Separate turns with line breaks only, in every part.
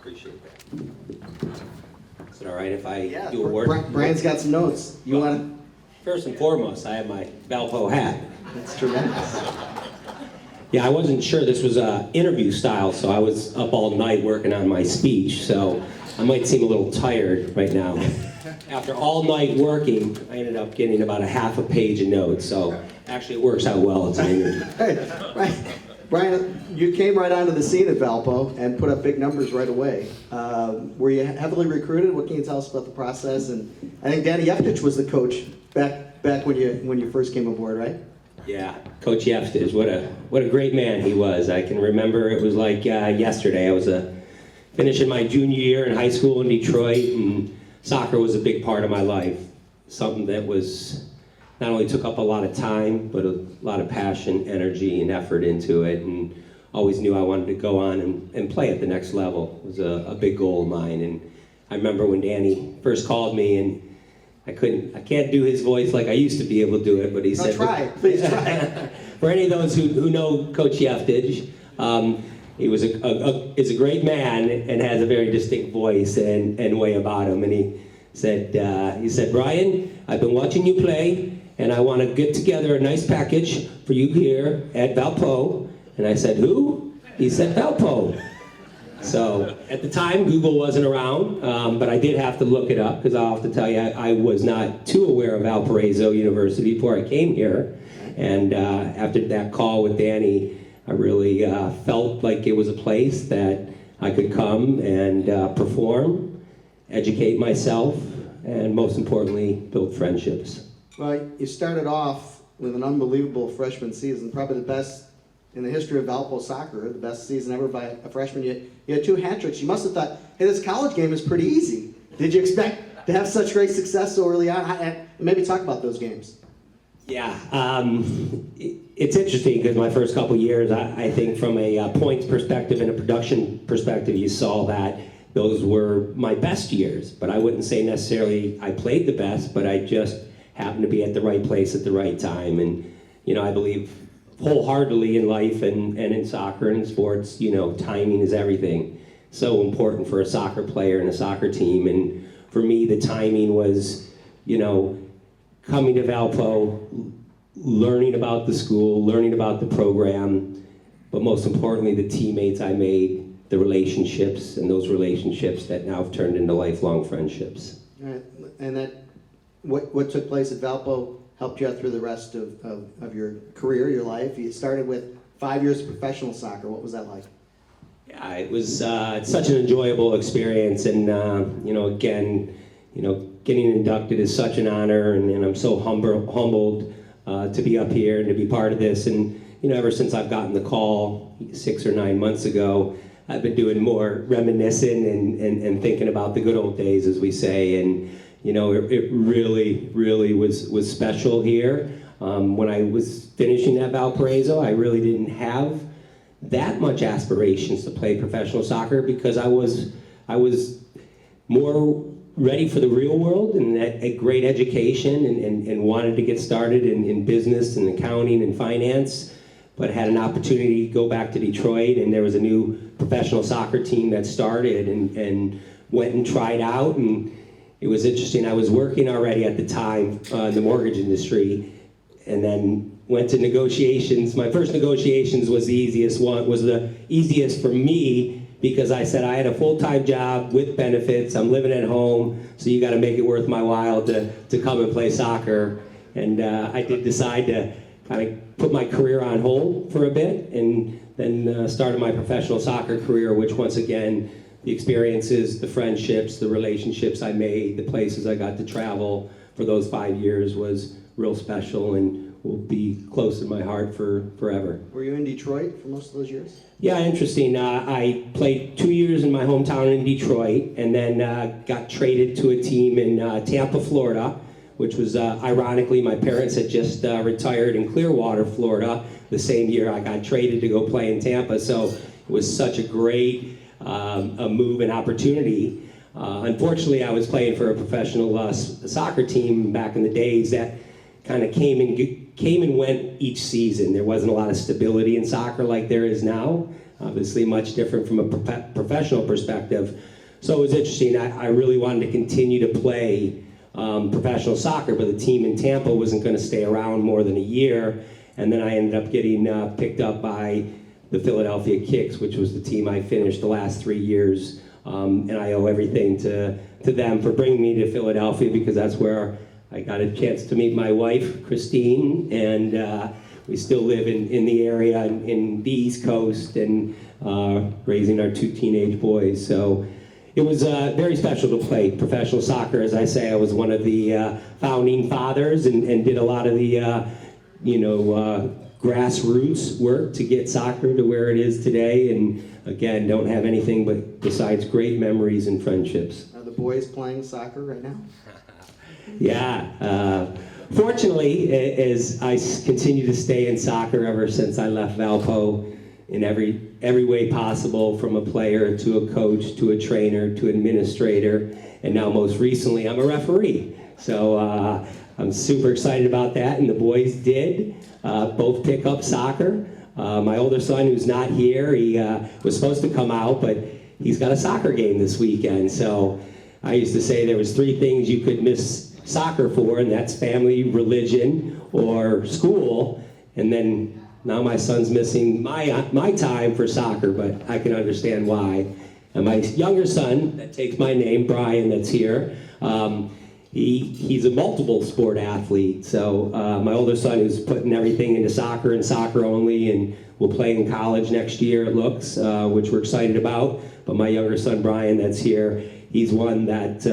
Appreciate that. Is it all right if I
Yeah,
do a word?
Brian's got some notes. You want to?
First and foremost, I have my Valpo hat.
That's tremendous.
Yeah, I wasn't sure this was interview style, so I was up all night working on my speech, so I might seem a little tired right now. After all night working, I ended up getting about a half a page of notes, so actually it works out well as an interview.
Hey, Brian, you came right onto the scene at Valpo and put up big numbers right away. Were you heavily recruited? What can you tell us about the process? And I think Danny Yeftich was the coach back when you first came aboard, right?
Yeah, Coach Yeftich, what a great man he was. I can remember it was like yesterday. I was finishing my junior year in high school in Detroit, and soccer was a big part of my life. Something that was not only took up a lot of time, but a lot of passion, energy, and effort into it, and always knew I wanted to go on and play at the next level. It was a big goal of mine, and I remember when Danny first called me, and I can't do his voice like I used to be able to do it, but he said...
Please try.
For any of those who know Coach Yeftich, he is a great man and has a very distinct voice and way about him. And he said, Brian, I've been watching you play, and I want to get together a nice package for you here at Valpo. And I said, who? He said, Valpo. So at the time, Google wasn't around, but I did have to look it up, because I'll have to tell you, I was not too aware of Valparaiso University before I came here. And after that call with Danny, I really felt like it was a place that I could come and perform, educate myself, and most importantly, build friendships.
Well, you started off with an unbelievable freshman season, probably the best in the history of Valpo soccer, the best season ever by a freshman. You had 2 hat tricks. You must have thought, hey, this college game is pretty easy. Did you expect to have such great success so early on? And maybe talk about those games.
Yeah, it's interesting because my first couple years, I think from a points perspective and a production perspective, you saw that those were my best years. But I wouldn't say necessarily I played the best, but I just happened to be at the right place at the right time. And, I believe wholeheartedly in life and in soccer and in sports, timing is everything. So important for a soccer player and a soccer team. And for me, the timing was, coming to Valpo, learning about the school, learning about the program, but most importantly, the teammates I made, the relationships, and those relationships that now have turned into lifelong friendships.
All right. And what took place at Valpo helped you out through the rest of your career, your life. You started with 5 years of professional soccer. What was that like?
Yeah, it was such an enjoyable experience, and again, getting inducted is such an honor, and I'm so humbled to be up here and to be part of this. And ever since I've gotten the call 6 or 9 months ago, I've been doing more reminiscing and thinking about the good old days, as we say. And it really was special here. When I was finishing at Valparaiso, I really didn't have that much aspirations to play professional soccer, because I was more ready for the real world and a great education and wanted to get started in business and accounting and finance, but had an opportunity to go back to Detroit, and there was a new professional soccer team that started, and went and tried out. And it was interesting. I was working already at the time in the mortgage industry, and then went to negotiations. My first negotiations was the easiest for me, because I said I had a full-time job with benefits. I'm living at home, so you got to make it worth my while to come and play soccer. And I did decide to kind of put my career on hold for a bit, and then started my professional soccer career, which once again, the experiences, the friendships, the relationships I made, the places I got to travel for those 5 years was real special and will be close to my heart forever.
Were you in Detroit for most of those years?
Yeah, interesting. I played 2 years in my hometown in Detroit, and then got traded to a team in Tampa, Florida, which was, ironically, my parents had just retired in Clearwater, Florida, the same year I got traded to go play in Tampa. So it was such a great a move and opportunity. Unfortunately, I was playing for a professional soccer team back in the days that kind of came and went each season. There wasn't a lot of stability in soccer like there is now. obviously much different from a professional perspective. So it was interesting. I really wanted to continue to play professional soccer, but the team in Tampa wasn't going to stay around more than a year. And then I ended up getting picked up by the Philadelphia Kicks, which was the team I finished the last 3 years. And I owe everything to them for bringing me to Philadelphia, because that's where I got a chance to meet my wife, Christine, and we still live in the area in the East Coast, and raising our 2 teenage boys. So it was very special to play professional soccer. As I say, I was one of the founding fathers and did a lot of the grassroots work to get soccer to where it is today. And again, don't have anything but besides great memories and friendships.
Are the boys playing soccer right now?
Yeah. Fortunately, as I continue to stay in soccer ever since I left Valpo, in every way possible, from a player to a coach to a trainer to administrator, and now most recently I'm a referee. So I'm super excited about that, and the boys did both pick up soccer. My older son, who's not here, he was supposed to come out, but he's got a soccer game this weekend. So I used to say there was 3 things you could miss soccer for, and that's family, religion, or school. And then now my son's missing my time for soccer, but I can understand why. And my younger son, that takes my name, Brian, that's here, he's a multiple sport athlete. So my older son, who's putting everything into soccer and soccer only, and will play in college next year, it looks, which we're excited about. But my younger son, Brian, that's here, he's one that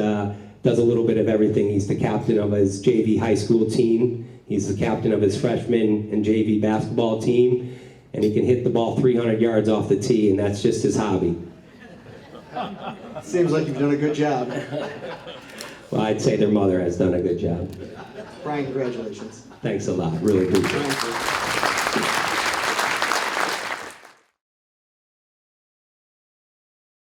does a little bit of everything. He's the captain of his JV high school team. He's the captain of his freshman and JV basketball team, and he can hit the ball 300 yards off the tee, and that's just his hobby.
Seems like you've done a good job.
Well, I'd say their mother has done a good job.
Brian, congratulations.
Thanks a lot. Really appreciate it.
Thank you.